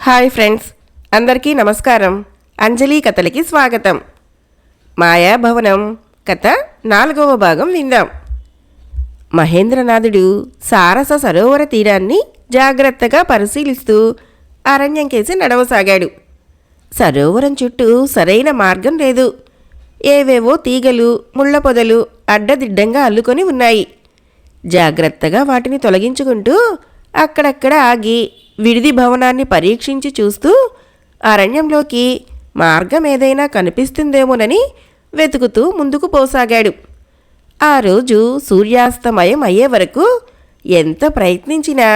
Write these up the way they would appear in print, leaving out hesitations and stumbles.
Hi friends, అందరికీ నమస్కారం. అంజలి కథలకి స్వాగతం. మాయాభవనం కథ 4వ భాగం విందాం. మహేంద్రనాథుడు సారస సరోవర తీరాన్ని జాగ్రత్తగా పరిశీలిస్తూ అరణ్యం కేసి నడవసాగాడు. సరోవరం చుట్టూ సరైన మార్గం లేదు. ఏవేవో తీగలు, ముళ్ళ పొదలు అడ్డదిడ్డంగా అల్లుకొని ఉన్నాయి. జాగ్రత్తగా వాటిని తొలగించుకుంటూ అక్కడక్కడ ఆగి విడిది భవనాన్ని పరీక్షించి చూస్తూ అరణ్యంలోకి మార్గం ఏదైనా కనిపిస్తుందేమోనని వెతుకుతూ ముందుకు పోసాగాడు. ఆ రోజు సూర్యాస్తమయం అయ్యే వరకు ఎంత ప్రయత్నించినా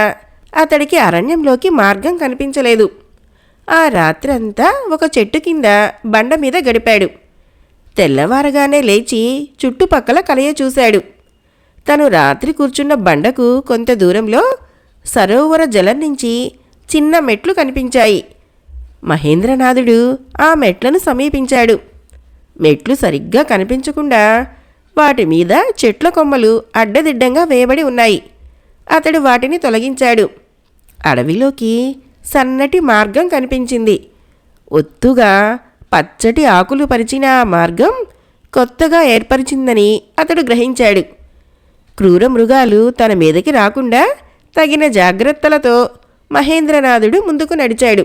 అతడికి అరణ్యంలోకి మార్గం కనిపించలేదు. ఆ రాత్రంతా ఒక చెట్టు కింద బండ మీద గడిపాడు. తెల్లవారగానే లేచి చుట్టుపక్కల కలయ చూశాడు. తను రాత్రి కూర్చున్న బండకు కొంత దూరంలో సరోవర జలం నుంచి చిన్న మెట్లు కనిపించాయి. మహేంద్రనాథుడు ఆ మెట్లను సమీపించాడు. మెట్లు సరిగ్గా కనిపించకుండా వాటి మీద చెట్ల కొమ్మలు అడ్డదిడ్డంగా వేయబడి ఉన్నాయి. అతడు వాటిని తొలగించాడు. అడవిలోకి సన్నటి మార్గం కనిపించింది. ఒత్తుగా పచ్చటి ఆకులు పరిచిన ఆ మార్గం కొత్తగా ఏర్పరిచిందని అతడు గ్రహించాడు. క్రూర మృగాలు తన మీదకి రాకుండా తగిన జాగ్రత్తలతో మహేంద్రనాథుడు ముందుకు నడిచాడు.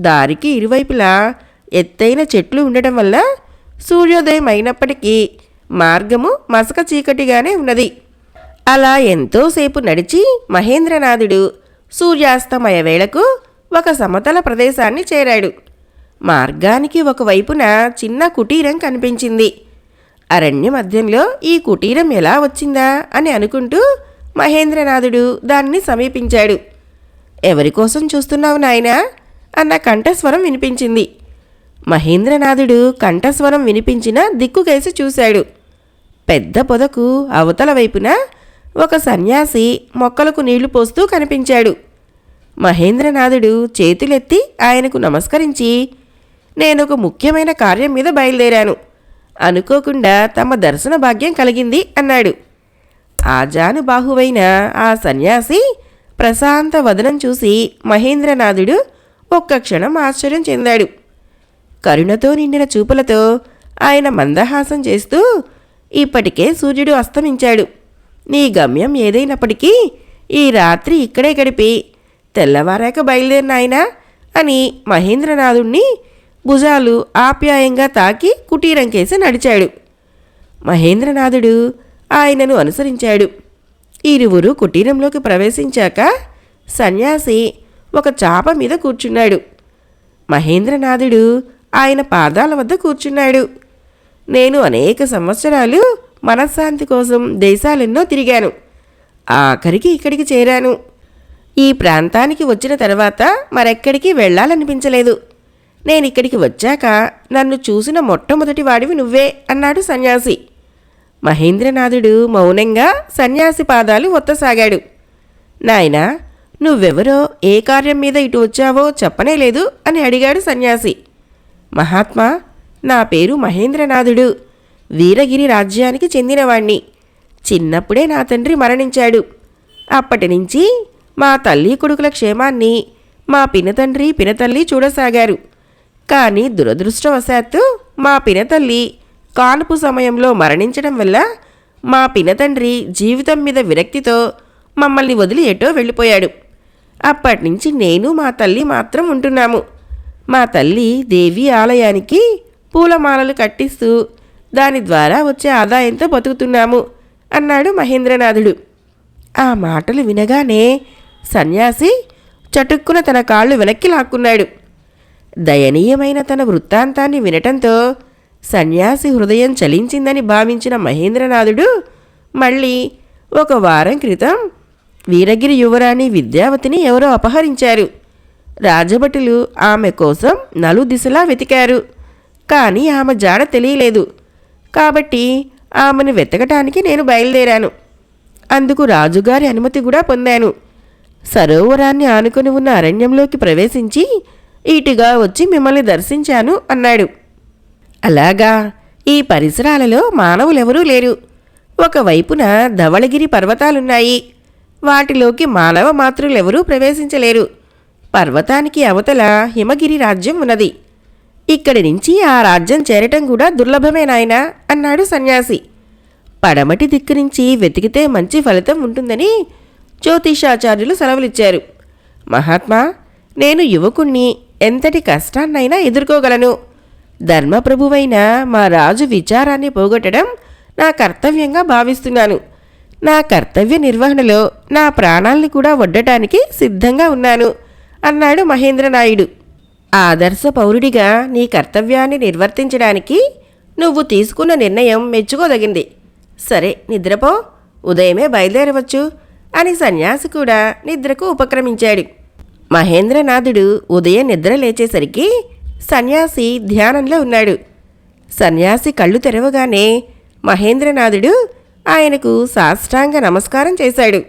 దారికి ఇరువైపులా ఎత్తైన చెట్లు ఉండటం వల్ల సూర్యోదయం అయినప్పటికీ మార్గము మసక చీకటిగానే ఉన్నది. అలా ఎంతోసేపు నడిచి మహేంద్రనాథుడు సూర్యాస్తమయ వేళకు ఒక సమతల ప్రదేశాన్ని చేరాడు. మార్గానికి ఒకవైపున చిన్న కుటీరం కనిపించింది. అరణ్య మధ్యంలో ఈ కుటీరం ఎలా వచ్చిందా అని అనుకుంటూ మహేంద్రనాథుడు దాన్ని సమీపించాడు. ఎవరికోసం చూస్తున్నావు నాయనా అన్న కంఠస్వరం వినిపించింది. మహేంద్రనాథుడు కంఠస్వరం వినిపించిన దిక్కుకేసి చూశాడు. పెద్ద పొదకు అవతల వైపున ఒక సన్యాసి మొక్కలకు నీళ్లు పోస్తూ కనిపించాడు. మహేంద్రనాథుడు చేతులెత్తి ఆయనకు నమస్కరించి, నేనొక ముఖ్యమైన కార్యం మీద బయలుదేరాను. అనుకోకుండా తమ దర్శన భాగ్యం కలిగింది అన్నాడు. ఆజానుబాహువైన ఆ సన్యాసి ప్రశాంత వదనం చూసి మహేంద్రనాథుడు ఒక్క క్షణం ఆశ్చర్యం చెందాడు. కరుణతో నిండిన చూపులతో ఆయన మందహాసం చేస్తూ, ఇప్పటికే సూర్యుడు అస్తమించాడు. నీ గమ్యం ఏదైనప్పటికీ ఈ రాత్రి ఇక్కడే గడిపి తెల్లవారాక బయలుదేరినాయనా అని మహేంద్రనాథుణ్ణి భుజాలు ఆప్యాయంగా తాకి కుటీరం కేసి నడిచాడు. మహేంద్రనాథుడు ఆయనను అనుసరించాడు. ఇరువురు కుటీరంలోకి ప్రవేశించాక సన్యాసి ఒక చాప మీద కూర్చున్నాడు. మహేంద్రనాథుడు ఆయన పాదాల వద్ద కూర్చున్నాడు. నేను అనేక సంవత్సరాలు మనశ్శాంతి కోసం దేశాలెన్నో తిరిగాను. ఆఖరికి ఇక్కడికి చేరాను. ఈ ప్రాంతానికి వచ్చిన తర్వాత మరెక్కడికి వెళ్ళాలనిపించలేదు. నేనిక్కడికి వచ్చాక నన్ను చూసిన మొట్టమొదటి వాడివి నువ్వే అన్నాడు సన్యాసి. మహేంద్రనాథుడు మౌనంగా సన్యాసి పాదాలు ఒత్తసాగాడు. నాయనా, నువ్వెవరో ఏ కార్యం మీద ఇటు వచ్చావో చెప్పనేలేదు అని అడిగాడు సన్యాసి. మహాత్మా, నా పేరు మహేంద్రనాథుడు. వీరగిరి రాజ్యానికి చెందినవాణ్ణి. చిన్నప్పుడే నా తండ్రి మరణించాడు. అప్పటి నుంచి మా తల్లి కొడుకుల క్షేమాన్ని మా పినతండ్రి పినతల్లి చూడసాగారు. కానీ దురదృష్టవశాత్తు మా పినతల్లి కానుపు సమయంలో మరణించడం వల్ల మా పినతండ్రి జీవితం మీద విరక్తితో మమ్మల్ని వదిలి ఎటో వెళ్ళిపోయాడు. అప్పటినుంచి నేను మా తల్లి మాత్రం ఉంటున్నాము. మా తల్లి దేవి ఆలయానికి పూలమాలలు కట్టిస్తూ దాని ద్వారా వచ్చే ఆదాయంతో బతుకుతున్నాము అన్నాడు మహేంద్రనాథుడు. ఆ మాటలు వినగానే సన్యాసి చటుక్కున తన కాళ్ళు వెనక్కి లాక్కున్నాడు. దయనీయమైన తన వృత్తాంతాన్ని వినటంతో సన్యాసి హృదయం చలించిందని భావించిన మహేంద్రనాథుడు మళ్ళీ ఒక వారం క్రితం వీరగిరి యువరాణి విద్యావతిని ఎవరో అపహరించారు. రాజభటులు ఆమె కోసం నలుదిశలా వెతికారు. కానీ ఆమె జాడ తెలియలేదు. కాబట్టి ఆమెను వెతకటానికి నేను బయలుదేరాను. అందుకు రాజుగారి అనుమతి కూడా పొందాను. సరోవరాన్ని ఆనుకొని ఉన్న అరణ్యంలోకి ప్రవేశించి ఇటుగా వచ్చి మిమ్మల్ని దర్శించాను అన్నాడు. అలాగా, ఈ పరిసరాలలో మానవులెవరూ లేరు. ఒకవైపున ధవళగిరి పర్వతాలున్నాయి. వాటిలోకి మానవ మాతృలెవరూ ప్రవేశించలేరు. పర్వతానికి అవతల హిమగిరి రాజ్యం ఉన్నది. ఇక్కడి నుంచి ఆ రాజ్యం చేరటం కూడా దుర్లభమే నాయనా అన్నాడు సన్యాసి. పడమటి దిక్కు నుంచి వెతికితే మంచి ఫలితం ఉంటుందని జ్యోతిషాచార్యులు సెలవులిచ్చారు. మహాత్మా, నేను యువకుణ్ణి, ఎంతటి కష్టాన్నైనా ఎదుర్కోగలను. ధర్మప్రభువైన మా రాజు విచారాన్ని పోగొట్టడం నా కర్తవ్యంగా భావిస్తున్నాను. నా కర్తవ్య నిర్వహణలో నా ప్రాణాల్ని కూడా ఒడ్డటానికి సిద్ధంగా ఉన్నాను అన్నాడు మహేంద్రనాయుడు. ఆదర్శ పౌరుడిగా నీ కర్తవ్యాన్ని నిర్వర్తించడానికి నువ్వు తీసుకున్న నిర్ణయం మెచ్చుకోదగింది. సరే, నిద్రపో, ఉదయమే బయలుదేరవచ్చు అని సన్యాసి కూడా నిద్రకు ఉపక్రమించాడు. మహేంద్రనాథుడు ఉదయం నిద్ర లేచేసరికి సన్యాసి ధ్యానంలో ఉన్నాడు. సన్యాసి కళ్ళు తెరవగానే మహేంద్రనాథుడు ఆయనకు సాష్టాంగ నమస్కారం చేశాడు.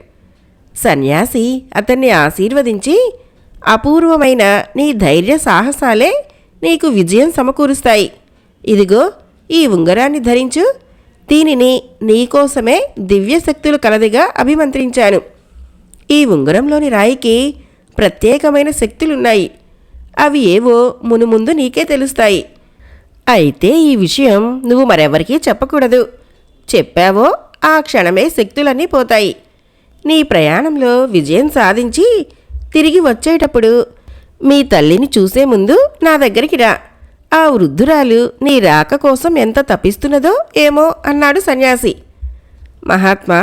సన్యాసి అతన్ని ఆశీర్వదించి, అపూర్వమైన నీ ధైర్య సాహసాలే నీకు విజయం సమకూరుస్తాయి. ఇదిగో ఈ ఉంగరాన్ని ధరించు. దీనిని నీకోసమే దివ్యశక్తులు కలదిగా అభిమంత్రించాను. ఈ ఉంగరంలోని రాయికి ప్రత్యేకమైన శక్తులున్నాయి. అవి ఏవో మునుముందు నీకే తెలుస్తాయి. అయితే ఈ విషయం నువ్వు మరెవరికీ చెప్పకూడదు. చెప్పావో ఆ క్షణమే శక్తులన్నీ పోతాయి. నీ ప్రయాణంలో విజయం సాధించి తిరిగి వచ్చేటప్పుడు మీ తల్లిని చూసే ముందు నా దగ్గరికి రా. ఆ వృద్ధురాలు నీ రాక కోసం ఎంత తపిస్తున్నదో ఏమో అన్నాడు సన్యాసి. మహాత్మా,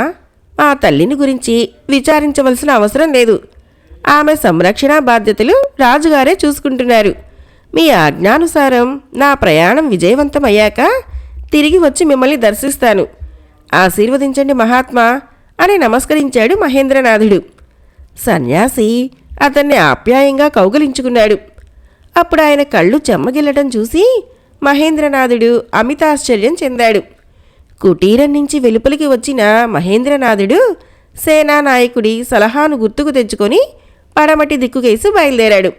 ఆ తల్లిని గురించి విచారించవలసిన అవసరం లేదు. ఆమె సంరక్షణ బాధ్యతలు రాజుగారే చూసుకుంటున్నారు. మీ ఆజ్ఞానుసారం నా ప్రయాణం విజయవంతమయ్యాక తిరిగి వచ్చి మిమ్మల్ని దర్శిస్తాను. ఆశీర్వదించండి మహాత్మా అని నమస్కరించాడు మహేంద్రనాథుడు. సన్యాసి అతన్ని ఆప్యాయంగా కౌగిలించుకున్నాడు. అప్పుడు ఆయన కళ్ళు చెమ్మగిల్లటం చూసి మహేంద్రనాథుడు అమితాశ్చర్యం చెందాడు. కుటీరం నుంచి వెలుపలికి వచ్చిన మహేంద్రనాథుడు సేనానాయకుడి సలహాను గుర్తుకు తెచ్చుకొని పడమటి దిక్కుకేసి బయలుదేరాడు.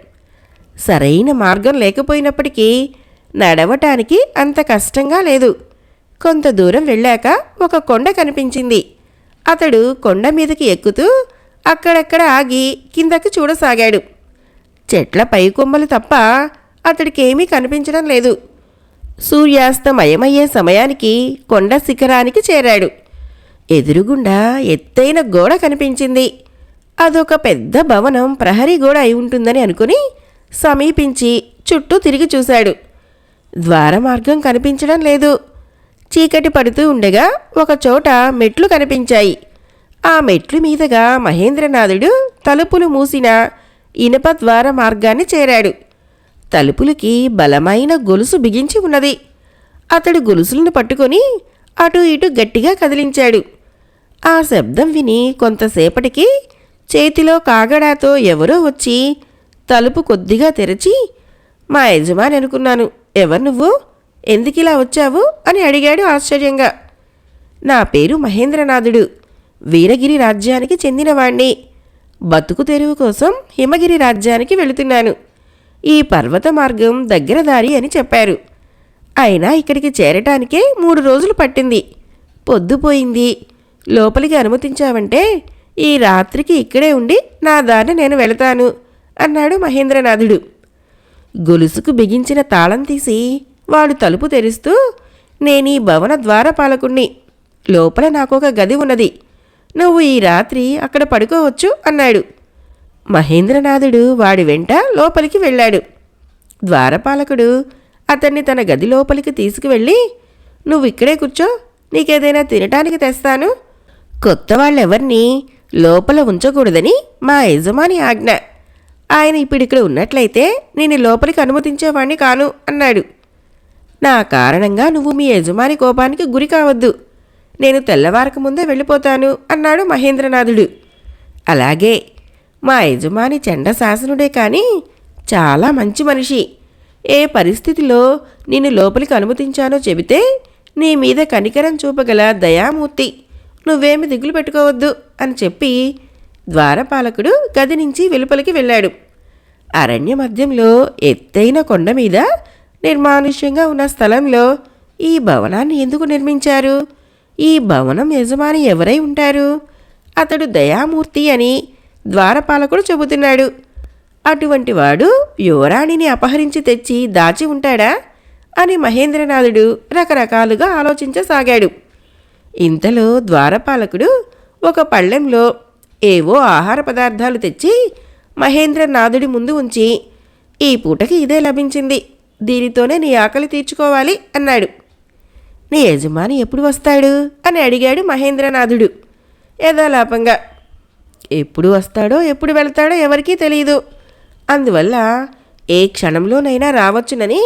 సరైన మార్గం లేకపోయినప్పటికీ నడవటానికి అంత కష్టంగా లేదు. కొంత దూరం వెళ్ళాక ఒక కొండ కనిపించింది. అతడు కొండ మీదకి ఎక్కుతూ అక్కడక్కడ ఆగి కిందకి చూడసాగాడు. చెట్ల పైకొమ్మలు తప్ప అతడికేమీ కనిపించడం లేదు. సూర్యాస్తమయమయ్యే సమయానికి కొండ శిఖరానికి చేరాడు. ఎదురుగుండా ఎత్తైన గోడ కనిపించింది. అదొక పెద్ద భవనం, ప్రహరీ గోడ అయి ఉంటుందని అనుకుని సమీపించి చుట్టూ తిరిగి చూశాడు. ద్వారమార్గం కనిపించడం లేదు. చీకటి పడుతూ ఉండగా ఒకచోట మెట్లు కనిపించాయి. ఆ మెట్లు మీదుగా మహేంద్రనాథుడు తలుపులు మూసిన ఇనుప ద్వార మార్గాన్ని చేరాడు. తలుపులకి బలమైన గొలుసు బిగించి ఉన్నది. అతడు గొలుసులను పట్టుకొని అటు ఇటు గట్టిగా కదిలించాడు. ఆ శబ్దం విని కొంతసేపటికి చేతిలో కాగడాతో ఎవరో వచ్చి తలుపు కొద్దిగా తెరచి, మా యజమాని అనుకున్నాను. ఎవరు నువ్వు? ఎందుకిలా వచ్చావు అని అడిగాడు ఆశ్చర్యంగా. నా పేరు మహేంద్రనాథుడు. వీరగిరి రాజ్యానికి చెందినవాణ్ణి. బతుకు తెరువు కోసం హిమగిరి రాజ్యానికి వెళుతున్నాను. ఈ పర్వత మార్గం దగ్గర దారి అని చెప్పారు. అయినా ఇక్కడికి చేరటానికే 3 రోజులు పట్టింది. పొద్దుపోయింది. లోపలికి అనుమతించావంటే ఈ రాత్రికి ఇక్కడే ఉండి నా దారిని నేను వెళతాను అన్నాడు మహేంద్రనాథుడు. గొలుసుకు బిగించిన తాళం తీసి వాడు తలుపు తెరుస్తూ, నేనీ భవన ద్వారపాలకుణ్ణి. లోపల నాకొక గది ఉన్నది. నువ్వు ఈ రాత్రి అక్కడ పడుకోవచ్చు అన్నాడు. మహేంద్రనాథుడు వాడి వెంట లోపలికి వెళ్ళాడు. ద్వారపాలకుడు అతన్ని తన గది లోపలికి తీసుకువెళ్ళి, నువ్వు ఇక్కడే కూర్చో, నీకేదైనా తినటానికి తెస్తాను. కొత్త వాళ్ళెవర్నీ లోపల ఉంచకూడదని మా యజమాని ఆజ్ఞ. ఆయన ఇప్పుడిక్కడ ఉన్నట్లయితే నేను లోపలికి అనుమతించేవాణ్ణి కాను అన్నాడు. నా కారణంగా నువ్వు మీ యజమాని కోపానికి గురి కావద్దు. నేను తెల్లవారక ముందే వెళ్ళిపోతాను అన్నాడు మహేంద్రనాథుడు. అలాగే. మా యజమాని చండశాసనుడే కానీ చాలా మంచి మనిషి. ఏ పరిస్థితిలో నిన్ను లోపలికి అనుమతించానో చెబితే నీ మీద కనికరం చూపగల దయామూర్తి. నువ్వేమి దిగులు పెట్టుకోవద్దు అని చెప్పి ద్వారపాలకుడు గది నుంచి వెలుపలికి వెళ్ళాడు. అరణ్య మధ్యంలో ఎత్తైన కొండ మీద నిర్మానుష్యంగా ఉన్న స్థలంలో ఈ భవనాన్ని ఎందుకు నిర్మించారు? ఈ భవనం యజమాని ఎవరై ఉంటారు? అతడు దయామూర్తి అని ద్వారపాలకుడు చెబుతున్నాడు. అటువంటి వాడు యువరాణిని అపహరించి తెచ్చి దాచి ఉంటాడా అని మహేంద్రనాథుడు రకరకాలుగా ఆలోచించసాగాడు. ఇంతలో ద్వారపాలకుడు ఒక పళ్ళెంలో ఏవో ఆహార పదార్థాలు తెచ్చి మహేంద్రనాథుడి ముందు ఉంచి, ఈ పూటకి ఇదే లభించింది, దీనితోనే నీ ఆకలి తీర్చుకోవాలి అన్నాడు. నీ యజమాని ఎప్పుడు వస్తాడు అని అడిగాడు మహేంద్రనాథుడు యథాలాపంగా. ఎప్పుడు వస్తాడో ఎప్పుడు వెళ్తాడో ఎవరికీ తెలియదు, అందువల్ల ఏ క్షణంలోనైనా రావచ్చునని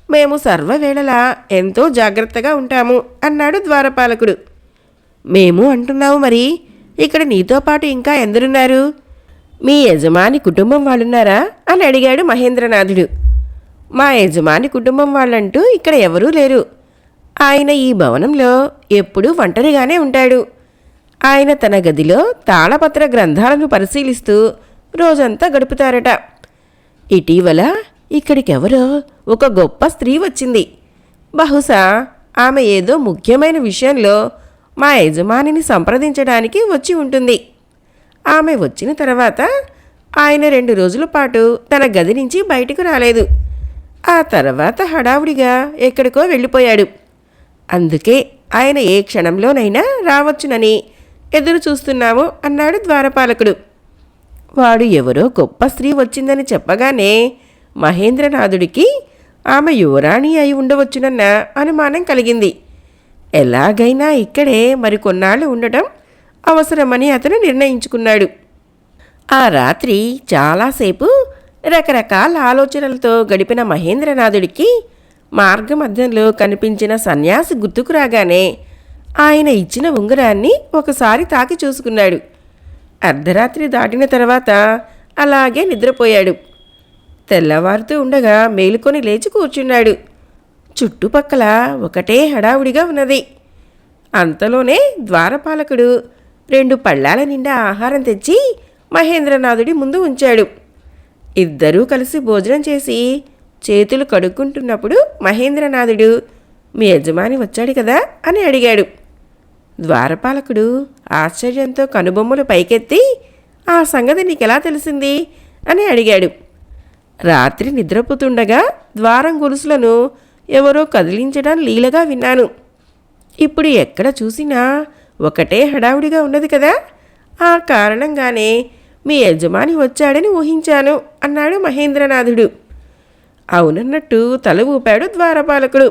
మేము సర్వవేళలా ఎంతో జాగ్రత్తగా ఉంటాము అన్నాడు ద్వారపాలకుడు. మేము అంటున్నావు మరి, ఇక్కడ నీతో పాటు ఇంకా ఎందరున్నారు? మీ యజమాని కుటుంబం వాళ్ళున్నారా అని అడిగాడు మహేంద్రనాథుడు. మా యజమాని కుటుంబం వాళ్ళంటూ ఇక్కడ ఎవరూ లేరు. ఆయన ఈ భవనంలో ఎప్పుడూ ఒంటరిగానే ఉంటాడు. ఆయన తన గదిలో తాళపత్ర గ్రంథాలను పరిశీలిస్తూ రోజంతా గడుపుతారట. ఇటీవల ఇక్కడికెవరో ఒక గొప్ప స్త్రీ వచ్చింది. బహుశా ఆమె ఏదో ముఖ్యమైన విషయంలో మా యజమానిని సంప్రదించడానికి వచ్చి ఉంటుంది. ఆమె వచ్చిన తర్వాత ఆయన 2 రోజుల పాటు తన గది నుంచి బయటకు రాలేదు. ఆ తర్వాత హడావుడిగా ఎక్కడికో వెళ్ళిపోయాడు. అందుకే ఆయన ఏ క్షణంలోనైనా రావచ్చునని ఎదురు చూస్తున్నాము అన్నాడు ద్వారపాలకుడు. వాడు ఎవరో గొప్ప స్త్రీ వచ్చిందని చెప్పగానే మహేంద్రనాథుడికి ఆమె యువరాణి అయి ఉండవచ్చునన్న అనుమానం కలిగింది. ఎలాగైనా ఇక్కడే మరికొన్నాళ్ళు ఉండటం అవసరమని అతను నిర్ణయించుకున్నాడు. ఆ రాత్రి చాలాసేపు రకరకాల ఆలోచనలతో గడిపిన మహేంద్రనాథుడికి మార్గమధ్యంలో కనిపించిన సన్యాసి గుర్తుకు రాగానే ఆయన ఇచ్చిన ఉంగరాన్ని ఒకసారి తాకి చూసుకున్నాడు. అర్ధరాత్రి దాటిన తర్వాత అలాగే నిద్రపోయాడు. తెల్లవారుతూ ఉండగా మేలుకొని లేచి కూర్చున్నాడు. చుట్టుపక్కల ఒకటే హడావుడిగా ఉన్నది. అంతలోనే ద్వారపాలకుడు 2 పళ్ళాల నిండా ఆహారం తెచ్చి మహేంద్రనాథుడి ముందు ఉంచాడు. ఇద్దరూ కలిసి భోజనం చేసి చేతులు కడుక్కుంటున్నప్పుడు మహేంద్రనాథుడు, మీ యజమాని వచ్చాడు కదా అని అడిగాడు. ద్వారపాలకుడు ఆశ్చర్యంతో కనుబొమ్మలు పైకెత్తి, ఆ సంగతి నీకెలా తెలిసింది అని అడిగాడు. రాత్రి నిద్రపోతుండగా ద్వారం గొలుసులను ఎవరో కదిలించడం లీలగా విన్నాను. ఇప్పుడు ఎక్కడ చూసినా ఒకటే హడావుడిగా ఉన్నది కదా, ఆ కారణంగానే మీ యజమాని వచ్చాడని ఊహించాను అన్నాడు మహేంద్రనాథుడు. అవునన్నట్టు తల ఊపాడు ద్వారపాలకుడు.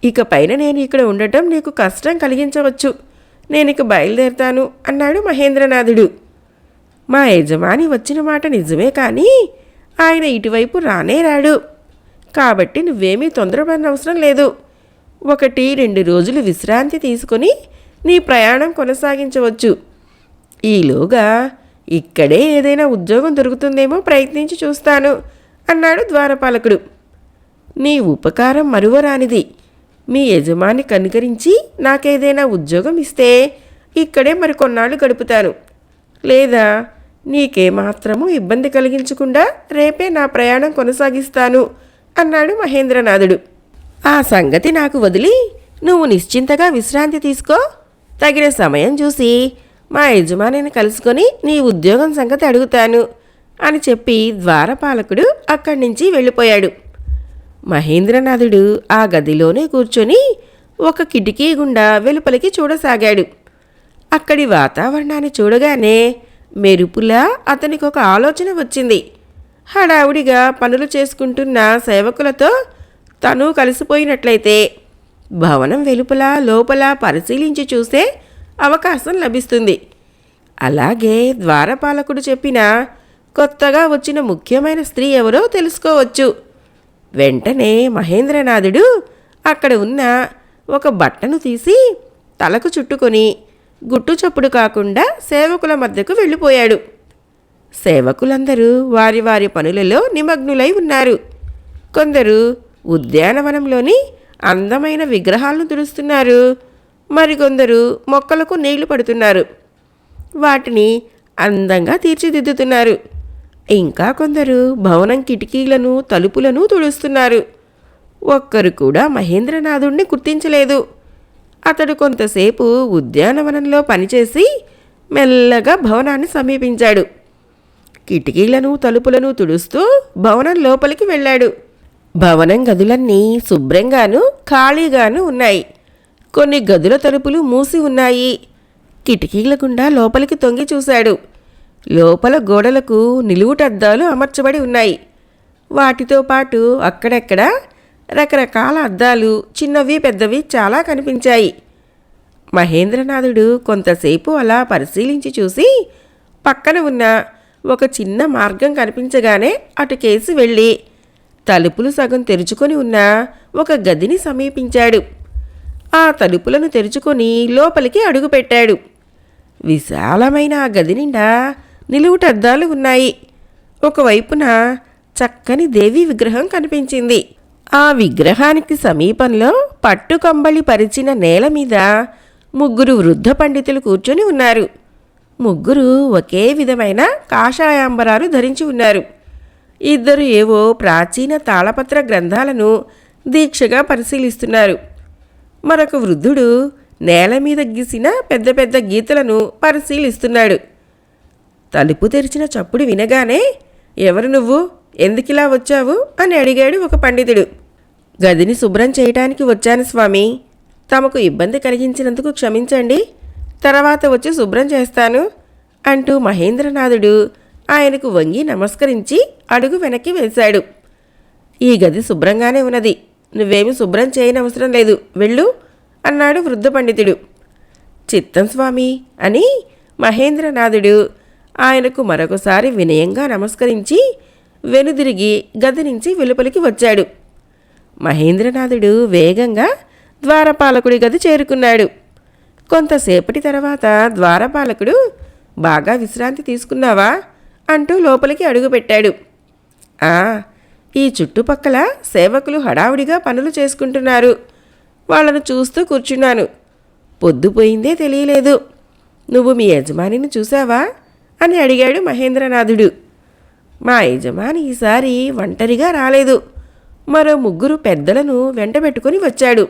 ఇక పైన నేను ఇక్కడ ఉండటం నీకు కష్టం కలిగించవచ్చు, నేనిక బయలుదేరుతాను అన్నాడు మహేంద్రనాథుడు. మా యజమాని వచ్చిన మాట నిజమే, కానీ ఆయన ఇటువైపు రానే రాడు. కాబట్టి నువ్వేమీ తొందరపడనవసరం లేదు. 1-2 రోజులు విశ్రాంతి తీసుకొని నీ ప్రయాణం కొనసాగించవచ్చు. ఈలోగా ఇక్కడే ఏదైనా ఉద్యోగం దొరుకుతుందేమో ప్రయత్నించి చూస్తాను అన్నాడు ద్వారపాలకుడు. నీ ఉపకారం మరువరానిది. మీ యజమాని కనుకరించి నాకేదైనా ఉద్యోగం ఇస్తే ఇక్కడే మరికొన్నాళ్ళు గడుపుతాను. లేదా నీకేమాత్రమూ ఇబ్బంది కలిగించకుండా రేపే నా ప్రయాణం కొనసాగిస్తాను అన్నాడు మహేంద్రనాథుడు. ఆ సంగతి నాకు వదిలి నువ్వు నిశ్చింతగా విశ్రాంతి తీసుకో. తగిన సమయం చూసి మా యజమానిని కలుసుకొని నీ ఉద్యోగం సంగతి అడుగుతాను అని చెప్పి ద్వారపాలకుడు అక్కడి నుంచి వెళ్ళిపోయాడు. మహేంద్రనాథుడు ఆ గదిలోనే కూర్చొని ఒక కిటికీ గుండా వెలుపలికి చూడసాగాడు. అక్కడి వాతావరణాన్ని చూడగానే మెరుపులా అతనికి ఒక ఆలోచన వచ్చింది. హడావుడిగా పనులు చేసుకుంటున్న సేవకులతో తను కలిసిపోయినట్లయితే భవనం వెలుపల లోపల పరిశీలించి చూసే అవకాశం లభిస్తుంది. అలాగే ద్వారపాలకుడు చెప్పిన కొత్తగా వచ్చిన ముఖ్యమైన స్త్రీ ఎవరో తెలుసుకోవచ్చు. వెంటనే మహేంద్రనాథుడు అక్కడ ఉన్న ఒక బట్టను తీసి తలకు చుట్టుకొని గుట్టు చప్పుడు కాకుండా సేవకుల మధ్యకు వెళ్ళిపోయాడు. సేవకులందరూ వారి వారి పనులలో నిమగ్నులై ఉన్నారు. కొందరు ఉద్యానవనంలోని అందమైన విగ్రహాలను తుడుస్తున్నారు. మరికొందరు మొక్కలకు నీళ్లు పడుతున్నారు, వాటిని అందంగా తీర్చిదిద్దుతున్నారు. ఇంకా కొందరు భవనం కిటికీలను తలుపులను తుడుస్తున్నారు. ఒక్కరు కూడా మహేంద్రనాథుణ్ణి గుర్తించలేదు. అతడు కొంతసేపు ఉద్యానవనంలో పనిచేసి మెల్లగా భవనాన్ని సమీపించాడు. కిటికీలను తలుపులను తుడుస్తూ భవనం లోపలికి వెళ్ళాడు. భవనం గదులన్నీ శుభ్రంగాను ఖాళీగాను ఉన్నాయి. కొన్ని గదుల తలుపులు మూసి ఉన్నాయి. కిటికీల గుండా లోపలికి తొంగి చూశాడు. లోపల గోడలకు నిలువుటద్దాలు అమర్చబడి ఉన్నాయి. వాటితో పాటు అక్కడక్కడ రకరకాల అద్దాలు, చిన్నవి పెద్దవి చాలా కనిపించాయి. మహేంద్రనాథుడు కొంతసేపు అలా పరిశీలించి చూసి పక్కన ఉన్న ఒక చిన్న మార్గం కనిపించగానే అటుకేసి వెళ్ళి తలుపులు సగం తెరుచుకొని ఉన్న ఒక గదిని సమీపించాడు. ఆ తలుపులను తెరుచుకొని లోపలికి అడుగుపెట్టాడు. విశాలమైన ఆ గది నిండా నిలువుటద్దాలు ఉన్నాయి. ఒకవైపున చక్కని దేవీ విగ్రహం కనిపించింది. ఆ విగ్రహానికి సమీపంలో పట్టుకంబళి పరిచిన నేల మీద ముగ్గురు వృద్ధ పండితులు కూర్చొని ఉన్నారు. ముగ్గురు ఒకే విధమైన కాషాయాంబరాలు ధరించి ఉన్నారు. ఇద్దరు ఏవో ప్రాచీన తాళపత్ర గ్రంథాలను దీక్షగా పరిశీలిస్తున్నారు. మరొక వృద్ధుడు నేల మీద గీసిన పెద్ద పెద్ద గీతలను పరిశీలిస్తున్నాడు. తలుపు తెరిచిన చప్పుడు వినగానే, ఎవరు నువ్వు, ఎందుకిలా వచ్చావు అని అడిగాడు ఒక పండితుడు. గదిని శుభ్రం చేయటానికి వచ్చాను స్వామి, తమకు ఇబ్బంది కలిగించినందుకు క్షమించండి, తర్వాత వచ్చి శుభ్రం చేస్తాను అంటూ మహేంద్రనాథుడు ఆయనకు వంగి నమస్కరించి అడుగు వెనక్కి వేశాడు. ఈ గది శుభ్రంగానే ఉన్నది, నువ్వేమి శుభ్రం చేయనవసరం లేదు, వెళ్ళు అన్నాడు వృద్ధ పండితుడు. చిత్తం స్వామి అని మహేంద్రనాథుడు ఆయనకు మరొకసారి వినయంగా నమస్కరించి వెనుదిరిగి గది నుంచి వెలుపలికి వచ్చాడు. మహేంద్రనాథుడు వేగంగా ద్వారపాలకుడి గది చేరుకున్నాడు. కొంతసేపటి తర్వాత ద్వారపాలకుడు, బాగా విశ్రాంతి తీసుకున్నావా అంటూ లోపలికి అడుగుపెట్టాడు. ఈ చుట్టుపక్కల సేవకులు హడావుడిగా పనులు చేసుకుంటున్నారు, వాళ్ళను చూస్తూ కూర్చున్నాను, పొద్దుపోయిందే తెలియలేదు. నువ్వు మీ యజమానిని చూసావా అని అడిగాడు మహేంద్రనాథుడు. మా యజమాని ఈసారి ఒంటరిగా రాలేదు, మరో ముగ్గురు పెద్దలను వెంటబెట్టుకుని వచ్చాడు.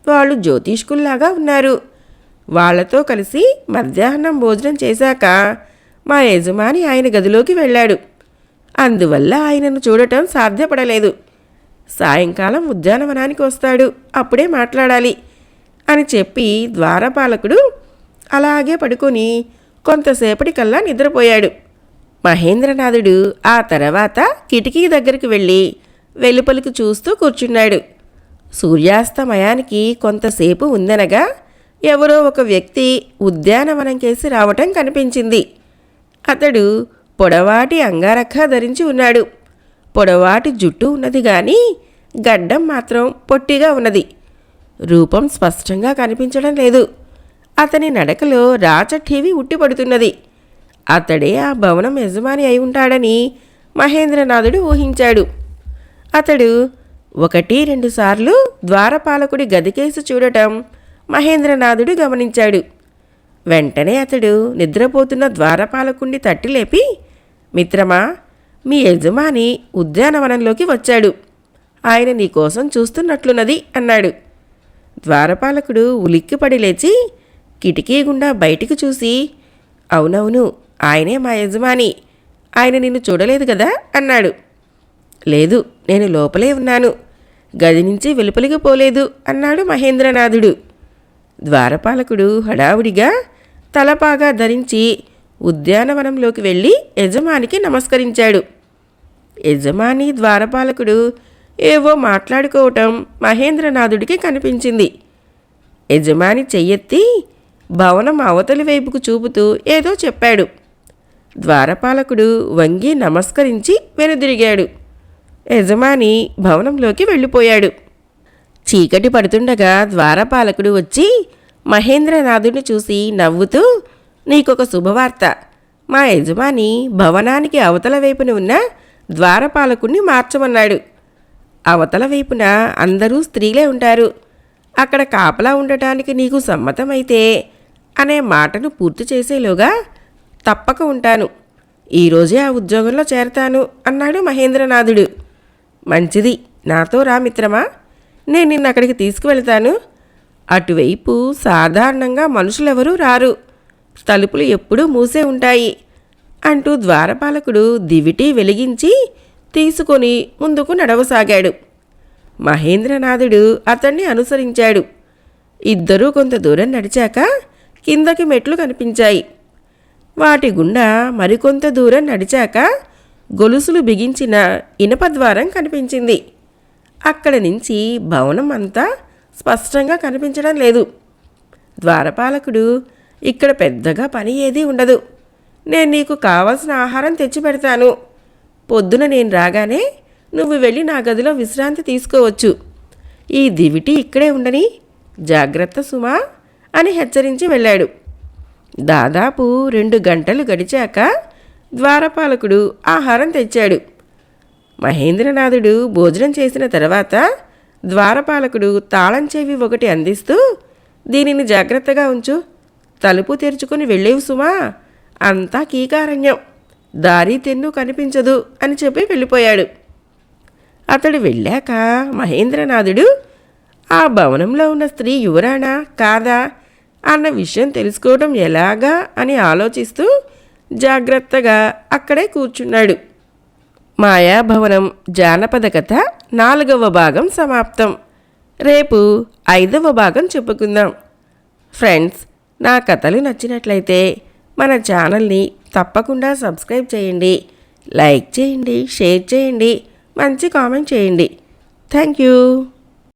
వాళ్ళు జ్యోతిష్కుల్లాగా ఉన్నారు. వాళ్లతో కలిసి మధ్యాహ్నం భోజనం చేశాక మా యజమాని ఆయన గదిలోకి వెళ్ళాడు. అందువల్ల ఆయనను చూడటం సాధ్యపడలేదు. సాయంకాలం ఉద్యానవనానికి వస్తాడు, అప్పుడే మాట్లాడాలి అని చెప్పి ద్వారపాలకుడు అలాగే పడుకొని కొంతసేపటికల్లా నిద్రపోయాడు. మహేంద్రనాథుడు ఆ తర్వాత కిటికీ దగ్గరికి వెళ్ళి వెలుపలికి చూస్తూ కూర్చున్నాడు. సూర్యాస్తమయానికి కొంతసేపు ఉందనగా ఎవరో ఒక వ్యక్తి ఉద్యానవనం కేసి రావటం కనిపించింది. అతడు పొడవాటి అంగారఖ ధరించి ఉన్నాడు. పొడవాటి జుట్టు ఉన్నది గాని గడ్డం మాత్రం పొట్టిగా ఉన్నది. రూపం స్పష్టంగా కనిపించడం లేదు. అతని నడకలో రాచఠీవి ఉట్టిపడుతున్నది. అతడే ఆ భవనం యజమాని అయి ఉంటాడని మహేంద్రనాథుడు ఊహించాడు. అతడు 1-2 సార్లు ద్వారపాలకుడి గదికేసి చూడటం మహేంద్రనాథుడు గమనించాడు. వెంటనే అతడు నిద్రపోతున్న ద్వారపాలకుణ్ణి తట్టి లేపి, మిత్రమా, మీ యజమాని ఉద్యానవనంలోకి వచ్చాడు, ఆయన నీకోసం చూస్తున్నట్లున్నది అన్నాడు. ద్వారపాలకుడు ఉలిక్కిపడి లేచి కిటికీ గుండా బయటికి చూసి, అవునవును, ఆయనే మా యజమాని, ఆయన నిన్ను చూడలేదు కదా అన్నాడు. లేదు, నేను లోపలే ఉన్నాను, గది నుంచి వెలుపలికి పోలేదు అన్నాడు మహేంద్రనాథుడు. ద్వారపాలకుడు హడావుడిగా తలపాగా ధరించి ఉద్యానవనంలోకి వెళ్ళి యజమానికి నమస్కరించాడు. యజమాని ద్వారపాలకుడు ఏవో మాట్లాడుకోవటం మహేంద్రనాథుడికి కనిపించింది. యజమాని చెయ్యెత్తి భవనం అవతలి వైపుకు చూపుతూ ఏదో చెప్పాడు. ద్వారపాలకుడు వంగి నమస్కరించి వెనుదిరిగాడు. యజమాని భవనంలోకి వెళ్ళిపోయాడు. చీకటి పడుతుండగా ద్వారపాలకుడు వచ్చి మహేంద్రనాథుడిని చూసి నవ్వుతూ, నీకొక శుభవార్త, మా యజమాని భవనానికి అవతల వైపున ఉన్న ద్వారపాలకుడిని మార్చమన్నాడు. అవతల వైపున అందరూ స్త్రీలే ఉంటారు, అక్కడ కాపలా ఉండటానికి నీకు సమ్మతమైతే అనే మాటను పూర్తి చేసేలోగా తప్పక ఉంటాను, ఈరోజే ఆ ఉద్యోగంలో చేరతాను అన్నాడు మహేంద్రనాథుడు. మంచిది, నాతో రా మిత్రమా, నేను నిన్ను అక్కడికి తీసుకువెళ్తాను. అటువైపు సాధారణంగా మనుషులెవరూ రారు, తలుపులు ఎప్పుడూ మూసే ఉంటాయి అంటూ ద్వారపాలకుడు దివిటీ వెలిగించి తీసుకొని ముందుకు నడవసాగాడు. మహేంద్రనాథుడు అతన్ని అనుసరించాడు. ఇద్దరూ కొంత దూరం నడిచాక కిందకి మెట్లు కనిపించాయి. వాటి గుండా మరికొంత దూరం నడిచాక గొలుసులు బిగించిన ఇనప ద్వారం కనిపించింది. అక్కడి నుంచి భవనం అంతా స్పష్టంగా కనిపించడం లేదు. ద్వారపాలకుడు, ఇక్కడ పెద్దగా పని ఏదీ ఉండదు. నేను నీకు కావలసిన ఆహారం తెచ్చి పెడతాను. పొద్దున నేను రాగానే నువ్వు వెళ్ళి నా గదిలో విశ్రాంతి తీసుకోవచ్చు. ఈ దివిటి ఇక్కడే ఉండని, జాగ్రత్త సుమా అని హెచ్చరించి వెళ్ళాడు. దాదాపు 2 గంటలు గడిచాక ద్వారపాలకుడు ఆహారం తెచ్చాడు. మహేంద్రనాథుడు భోజనం చేసిన తర్వాత ద్వారపాలకుడు తాళం చెవి ఒకటి అందిస్తూ, దీనిని జాగ్రత్తగా ఉంచు, తలుపు తెరుచుకొని వెళ్ళేవు సుమా, అంతా కీకారణ్యం, దారి తెన్ను కనిపించదు అని చెప్పి వెళ్ళిపోయాడు. అతడు వెళ్ళాక మహేంద్రనాథుడు ఆ భవనంలో ఉన్న స్త్రీ యువరాణా కాదా అన్న విషయం తెలుసుకోవడం ఎలాగా అని ఆలోచిస్తూ జాగ్రత్తగా అక్కడే కూర్చున్నాడు. మాయాభవనం జానపద కథ 4వ భాగం సమాప్తం. రేపు 5వ భాగం చెప్పుకుందాం. ఫ్రెండ్స్, నా కథలు నచ్చినట్లయితే మన ఛానల్ని తప్పకుండా సబ్స్క్రైబ్ చేయండి, లైక్ చేయండి, షేర్ చేయండి, మంచి కామెంట్ చేయండి. Thank you.